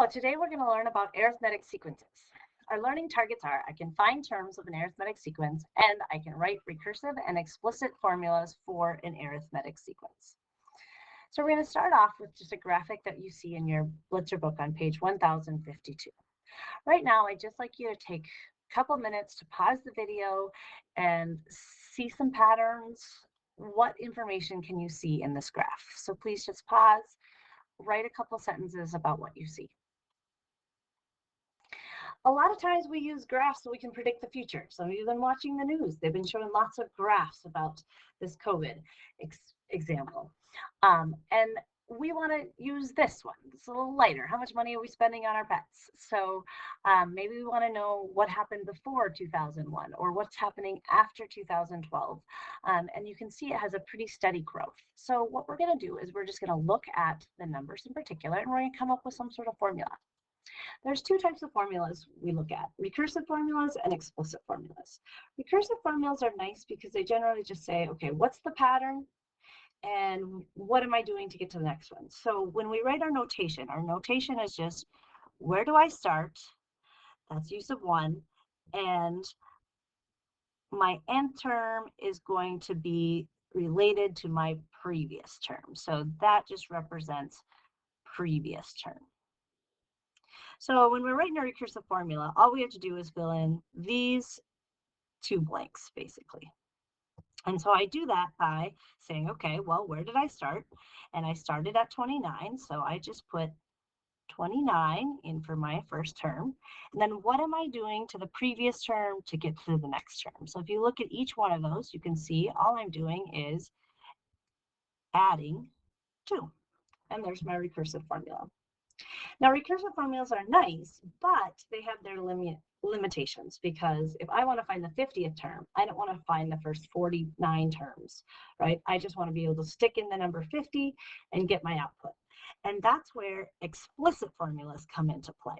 So today we're going to learn about arithmetic sequences. Our learning targets are I can find terms of an arithmetic sequence and I can write recursive and explicit formulas for an arithmetic sequence. So we're going to start off with just a graphic that you see in your Blitzer book on page 1052. Right now, I'd just like you to take a couple minutes to pause the video and see some patterns. What information can you see in this graph? So please just pause, write a couple sentences about what you see. A lot of times we use graphs so we can predict the future. Some of you have been watching the news. They've been showing lots of graphs about this COVID example. And we want to use this one. It's a little lighter. How much money are we spending on our pets? So maybe we want to know what happened before 2001 or what's happening after 2012. And you can see it has a pretty steady growth. So what we're going to do is we're just going to look at the numbers in particular, and we're going to come up with some sort of formula. There's two types of formulas we look at, recursive formulas and explicit formulas. Recursive formulas are nice because they generally just say, okay, what's the pattern and what am I doing to get to the next one? So when we write our notation is just where do I start? That's use of 1. And my nth term is going to be related to my previous term. So that just represents previous term. So when we're writing a recursive formula, all we have to do is fill in these two blanks, basically. And so I do that by saying, okay, well, where did I start? And I started at 29, so I just put 29 in for my first term. And then what am I doing to the previous term to get to the next term? So if you look at each one of those, you can see all I'm doing is adding 2. And there's my recursive formula. Now, recursive formulas are nice, but they have their limitations because if I want to find the 50th term, I don't want to find the first 49 terms, right? I just want to be able to stick in the number 50 and get my output. And that's where explicit formulas come into play.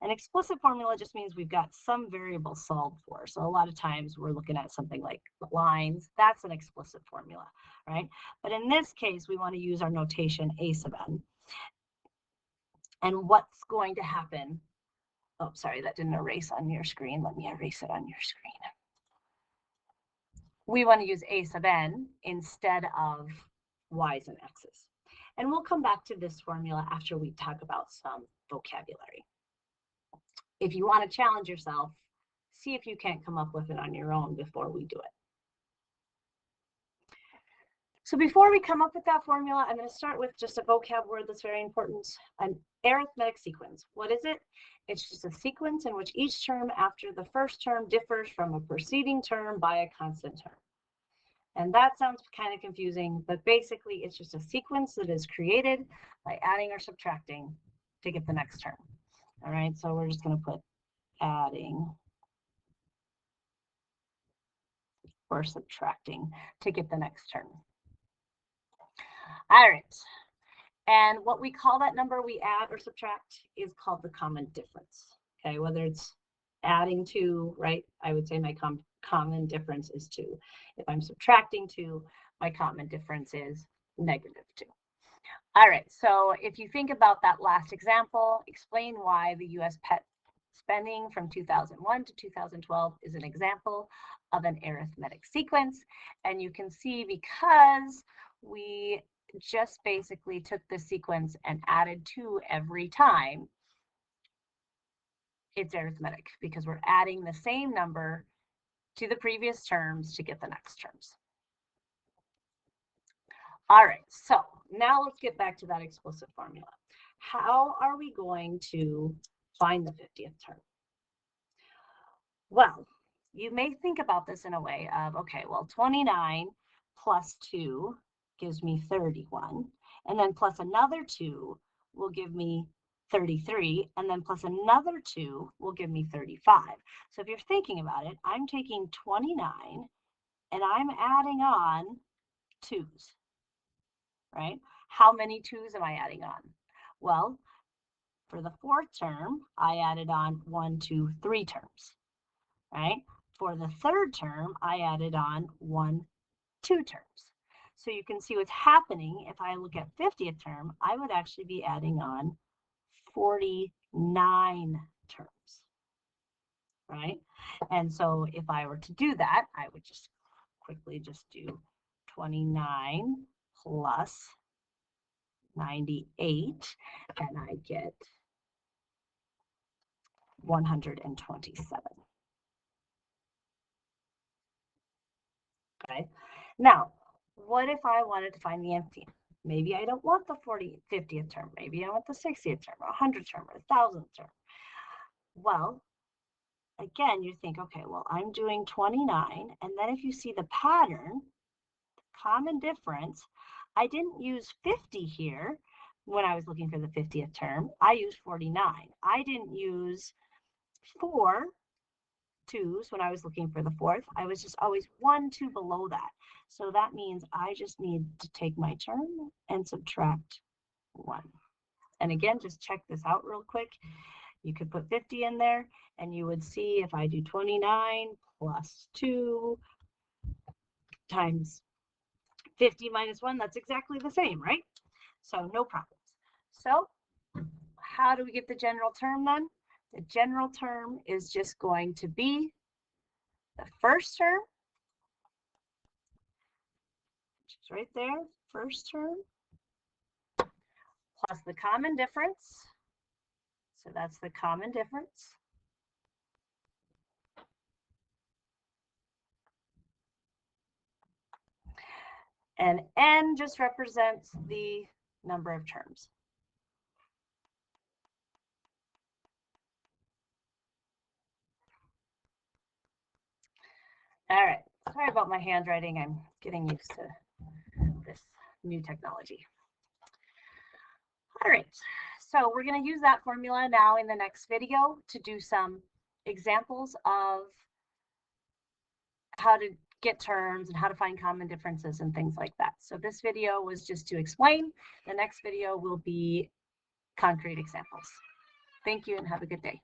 An explicit formula just means we've got some variable solved for. So a lot of times we're looking at something like lines. That's an explicit formula, right? But in this case, we want to use our notation a sub n. And what's going to happen? Oh, sorry, that didn't erase on your screen. Let me erase it on your screen. We want to use a sub n instead of y's and x's. And we'll come back to this formula after we talk about some vocabulary. If you want to challenge yourself, see if you can't come up with it on your own before we do it. So before we come up with that formula, I'm going to start with just a vocab word that's very important, an arithmetic sequence. What is it? It's just a sequence in which each term after the first term differs from a preceding term by a constant term. And that sounds kind of confusing, but basically it's just a sequence that is created by adding or subtracting to get the next term. All right, so we're just going to put adding or subtracting to get the next term. All right, and what we call that number we add or subtract is called the common difference. Okay, whether it's adding 2, right? I would say my common difference is 2. If I'm subtracting 2, my common difference is negative 2. All right, so if you think about that last example, explain why the U.S. pet spending from 2001 to 2012 is an example of an arithmetic sequence. And you can see because we just basically took the sequence and added 2 every time, it's arithmetic because we're adding the same number to the previous terms to get the next terms. All right, so now let's get back to that explicit formula. How are we going to find the 50th term? Well, you may think about this in a way of, okay, well, 29 plus 2 gives me 31, and then plus another 2 will give me 33, and then plus another 2 will give me 35. So if you're thinking about it, I'm taking 29 and I'm adding on 2's, right? How many 2's am I adding on? Well, for the fourth term, I added on 1, 2, 3 terms, right? For the third term, I added on 1, 2 terms. So you can see what's happening. If I look at 50th term, I would actually be adding on 42 9 terms, right? And so if I were to do that, I would just quickly just do 29 plus 98, and I get 127. Okay. Now, what if I wanted to find the nth? Maybe I don't want the 50th term. Maybe I want the 60th term, or 100th term, or 1,000th term. Well, again, you think, okay, well, I'm doing 29, and then if you see the pattern, common difference, I didn't use 50 here when I was looking for the 50th term. I used 49. I didn't use 4 2s when I was looking for the 4th. I was just always 1 2 below that. So that means I just need to take my term and subtract 1. And again, just check this out real quick. You could put 50 in there, and you would see if I do 29 plus 2 times 50 minus 1, that's exactly the same, right? So no problems. So how do we get the general term then? The general term is just going to be the first term, which is right there, first term, plus the common difference. So that's the common difference. And n just represents the number of terms. All right, sorry about my handwriting. I'm getting used to this new technology. All right, so we're going to use that formula now in the next video to do some examples of how to get terms and how to find common differences and things like that. So this video was just to explain. The next video will be concrete examples. Thank you and have a good day.